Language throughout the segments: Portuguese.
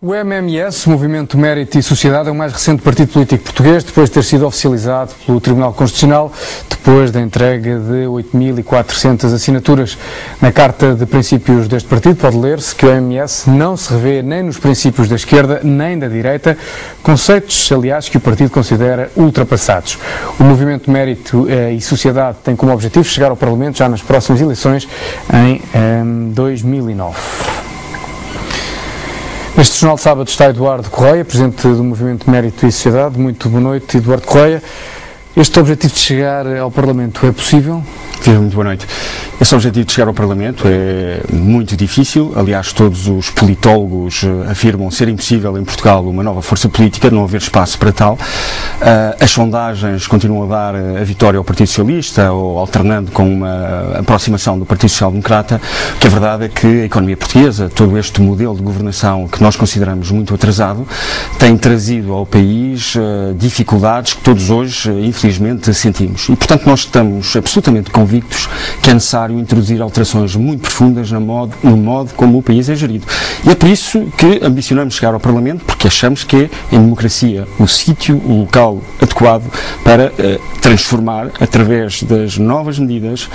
O MMS, Movimento Mérito e Sociedade, é o mais recente partido político português, depois de ter sido oficializado pelo Tribunal Constitucional, depois da entrega de 8.400 assinaturas. Na carta de princípios deste partido pode ler-se que o MMS não se revê nem nos princípios da esquerda nem da direita, conceitos, aliás, que o partido considera ultrapassados. O Movimento Mérito e Sociedade tem como objetivo chegar ao Parlamento já nas próximas eleições em 2009. Neste Jornal de Sábado está Eduardo Correia, presidente do Movimento Mérito e Sociedade. Muito boa noite, Eduardo Correia. Este objetivo de chegar ao Parlamento é possível? Muito boa noite. Esse objetivo de chegar ao Parlamento é muito difícil. Aliás, todos os politólogos afirmam ser impossível em Portugal uma nova força política, não haver espaço para tal. As sondagens continuam a dar a vitória ao Partido Socialista, ou alternando com uma aproximação do Partido Social Democrata, que a verdade é que a economia portuguesa, todo este modelo de governação que nós consideramos muito atrasado, tem trazido ao país dificuldades que todos hoje, infelizmente, sentimos. E, portanto, nós estamos absolutamente convictos que é necessário introduzir alterações muito profundas no modo como o país é gerido. E é por isso que ambicionamos chegar ao Parlamento, porque achamos que é, em democracia, o sítio, o local adequado para transformar, através das novas medidas,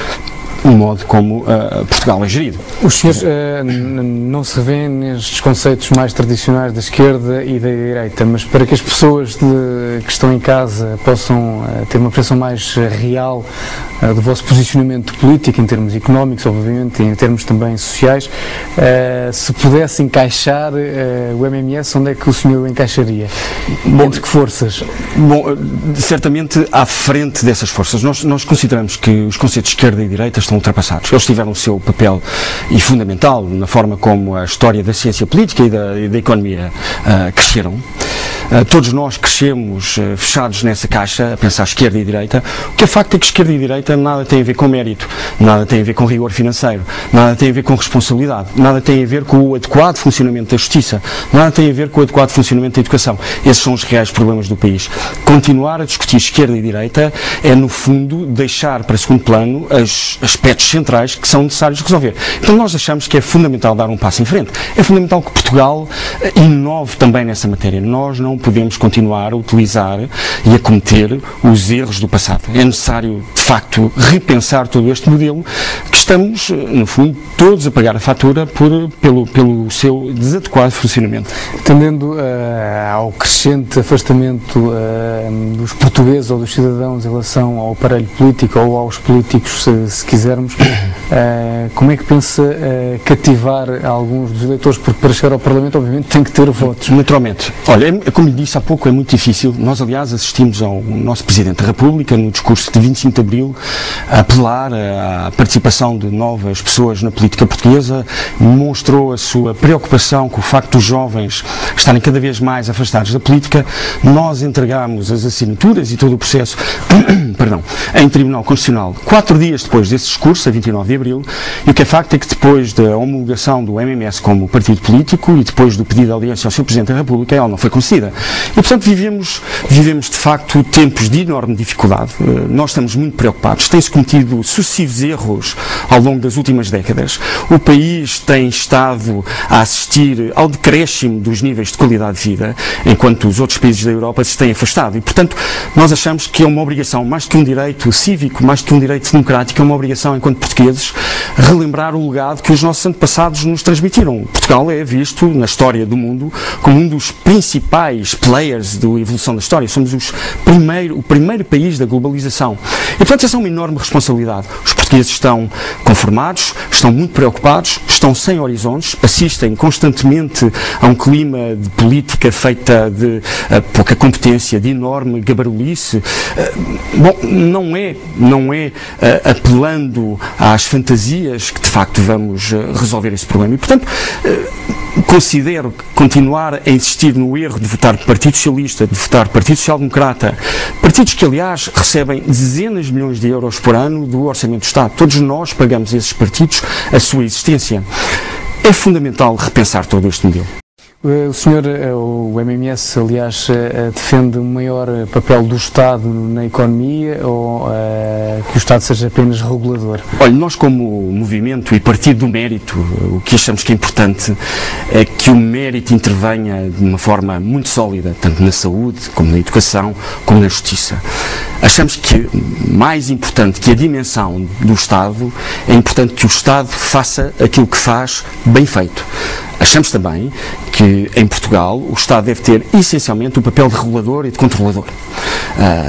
o modo como Portugal é gerido. Os senhores não se revêem nestes conceitos mais tradicionais da esquerda e da direita, mas para que as pessoas que estão em casa possam ter uma percepção mais real do vosso posicionamento político, em termos económicos, obviamente, e em termos também sociais, se pudesse encaixar o MMS, onde é que o senhor encaixaria? Entre que forças? Bom, certamente à frente dessas forças. Nós consideramos que os conceitos de esquerda e direita estão ultrapassados. Eles tiveram o seu papel e fundamental na forma como a história da ciência política e da economia cresceram. Todos nós crescemos fechados nessa caixa, a pensar esquerda e direita. O que é facto é que esquerda e direita nada tem a ver com mérito, nada tem a ver com rigor financeiro, nada tem a ver com responsabilidade, nada tem a ver com o adequado funcionamento da justiça, nada tem a ver com o adequado funcionamento da educação. Esses são os reais problemas do país. Continuar a discutir esquerda e direita é, no fundo, deixar para segundo plano os aspectos centrais que são necessários resolver. Então nós achamos que é fundamental dar um passo em frente. É fundamental que Portugal inove também nessa matéria. Nós não podemos continuar a utilizar e a cometer os erros do passado. É necessário, de facto, repensar todo este modelo que estamos, no fundo, todos a pagar a fatura pelo seu desadequado funcionamento. Tendendo ao crescente afastamento dos portugueses ou dos cidadãos em relação ao aparelho político ou aos políticos, se quisermos, como é que pensa cativar alguns dos eleitores? Porque para chegar ao Parlamento, obviamente, tem que ter votos. Naturalmente. Olha, como lhe disse há pouco, é muito difícil. Nós, aliás, assistimos ao nosso Presidente da República, no discurso de 25 de Abril, a apelar à participação de novas pessoas na política portuguesa, demonstrou a sua preocupação com o facto dos jovens estarem cada vez mais afastados da política. Nós entregámos as assinaturas e todo o processo em Tribunal Constitucional 4 dias depois desse discurso, a 29 de Abril, e o que é facto é que depois da homologação do MMS como partido político e depois do pedido de audiência ao Sr. Presidente da República, ela não foi concedida. E, portanto, vivemos de facto tempos de enorme dificuldade. Nós estamos muito preocupados. Tem-se cometido sucessivos erros ao longo das últimas décadas. O país tem estado a assistir ao decréscimo dos níveis de qualidade de vida, enquanto os outros países da Europa se têm afastado. E, portanto, nós achamos que é uma obrigação, mais do que um direito cívico, mais do que um direito democrático, é uma obrigação, enquanto portugueses, relembrar o legado que os nossos antepassados nos transmitiram. Portugal é visto, na história do mundo, como um dos principais players da evolução da história. Somos o primeiro país da globalização. E, portanto, essa é uma enorme responsabilidade. Os portugueses estão conformados, estão muito preocupados, estão sem horizontes, assistem constantemente a um clima de política feita de pouca competência, de enorme gabarulice. Não é apelando às fantasias que, de facto, vamos resolver esse problema. E, portanto, considero que continuar a insistir no erro de votar Partido Socialista, de votar Partido Social Democrata, partidos que, aliás, recebem dezenas de milhões de euros por ano do Orçamento do Estado. Todos nós pagamos a esses partidos a sua existência. É fundamental repensar todo este modelo. O senhor, o MMS, aliás, defende um maior papel do Estado na economia ou que o Estado seja apenas regulador? Olha, nós como movimento e partido do mérito, o que achamos que é importante é que o mérito intervenha de uma forma muito sólida, tanto na saúde, como na educação, como na justiça. Achamos que mais importante que a dimensão do Estado, é importante que o Estado faça aquilo que faz bem feito. Achamos também que em Portugal o Estado deve ter essencialmente o papel de regulador e de controlador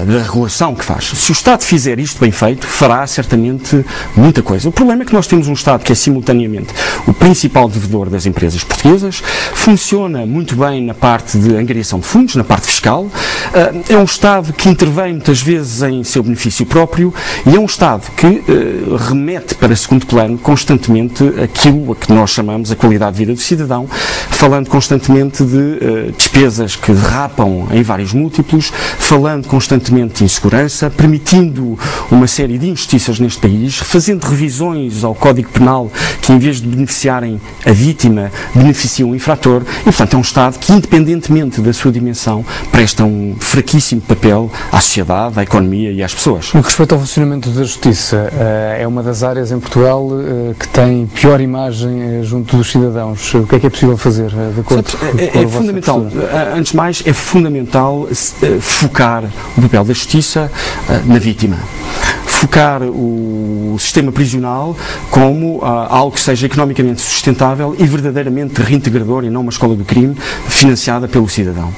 da regulação que faz. Se o Estado fizer isto bem feito, fará certamente muita coisa. O problema é que nós temos um Estado que é simultaneamente o principal devedor das empresas portuguesas, funciona muito bem na parte de angariação de fundos, na parte fiscal, é um Estado que intervém muitas vezes em seu benefício próprio e é um Estado que remete para segundo plano constantemente aquilo a que nós chamamos a qualidade de vida do cidadão, falando constantemente de despesas que derrapam em vários múltiplos, falando constantemente de insegurança, permitindo uma série de injustiças neste país, fazendo revisões ao Código Penal que, em vez de beneficiarem a vítima, beneficiam o infrator e, portanto, é um Estado que, independentemente da sua dimensão, presta um fraquíssimo papel à sociedade, à economia e às pessoas. No que respeita ao funcionamento da Justiça, é uma das áreas em Portugal que tem pior imagem junto dos cidadãos. O que é possível fazer? De acordo é fundamental, antes de mais, é fundamental focar o papel da Justiça na vítima. Focar o sistema prisional como algo que seja economicamente sustentável e verdadeiramente reintegrador e não uma escola do crime financiada pelo cidadão.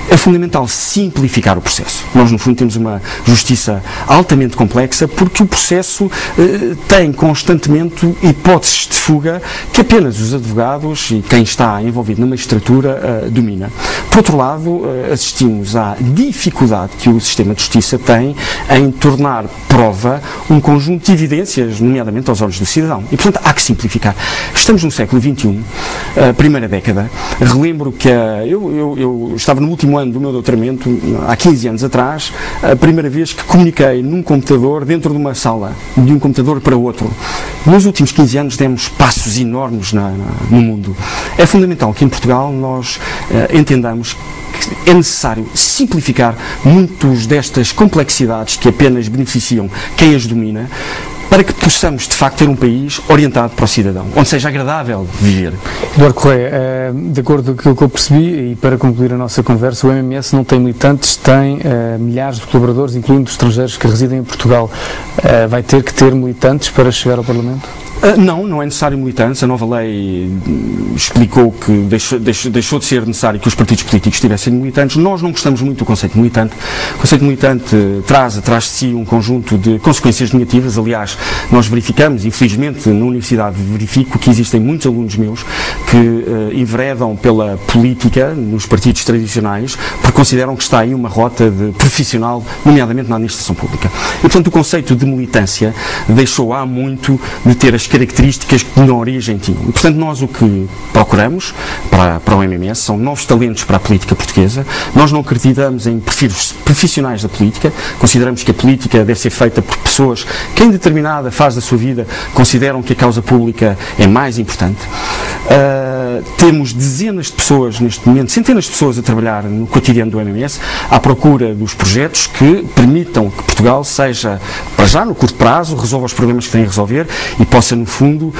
É fundamental simplificar o processo. Nós, no fundo, temos uma justiça altamente complexa porque o processo tem constantemente hipóteses de fuga que apenas os advogados e quem está envolvido na magistratura domina. Por outro lado, assistimos à dificuldade que o sistema de justiça tem em tornar prova um conjunto de evidências, nomeadamente aos olhos do cidadão. E, portanto, há que simplificar. Estamos no século XXI, primeira década. Relembro que eu estava no último ano do meu doutoramento, há 15 anos atrás, a primeira vez que comuniquei num computador dentro de uma sala, de um computador para outro. Nos últimos 15 anos demos passos enormes no mundo. É fundamental que em Portugal nós entendamos que é necessário simplificar muitas destas complexidades que apenas beneficiam quem as domina, para que possamos, de facto, ter um país orientado para o cidadão, onde seja agradável viver. Eduardo Correia, de acordo com aquilo que eu percebi, e para concluir a nossa conversa, o MMS não tem militantes, tem milhares de colaboradores, incluindo estrangeiros que residem em Portugal. Vai ter que ter militantes para chegar ao Parlamento? Não é necessário militantes. A nova lei explicou que deixou de ser necessário que os partidos políticos tivessem militantes. Nós não gostamos muito do conceito de militante. O conceito de militante traz atrás de si um conjunto de consequências negativas. Aliás, nós verificamos, infelizmente, na universidade verifico que existem muitos alunos meus que enveredam pela política nos partidos tradicionais porque consideram que está aí uma rota de profissional, nomeadamente na administração pública. E, portanto, o conceito de militância deixou há muito de ter as características que na origem tinham. E, portanto, nós o que procuramos para o MMS são novos talentos para a política portuguesa. Nós não acreditamos em perfis profissionais da política, consideramos que a política deve ser feita por pessoas que em determinada fase da sua vida consideram que a causa pública é mais importante. Temos dezenas de pessoas neste momento, centenas de pessoas a trabalhar no cotidiano do MMS à procura dos projetos que permitam que Portugal seja, para já no curto prazo, resolva os problemas que tem a resolver e possa, no fundo,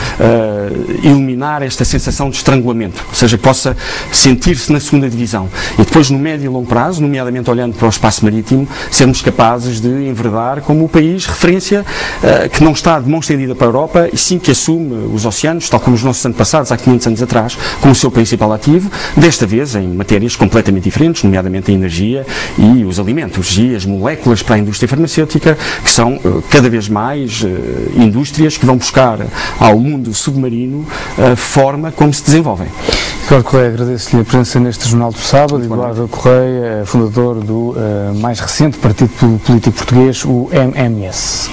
eliminar esta sensação de estrangulamento, ou seja, possa sentir-se na segunda divisão e depois no médio e longo prazo, nomeadamente olhando para o espaço marítimo, sermos capazes de enveredar como o país referência que não está de mão estendida para a Europa e sim que assume os oceanos, tal como os nossos antepassados há 500 anos atrás, como o seu principal ativo, desta vez em matérias completamente diferentes, nomeadamente a energia e os alimentos e as moléculas para a indústria farmacêutica, que são cada vez mais indústrias que vão buscar ao mundo submarino a forma como se desenvolvem. Eduardo Correia, agradeço-lhe a presença neste Jornal do Sábado. Eduardo Correia, fundador do mais recente partido político português, o MMS.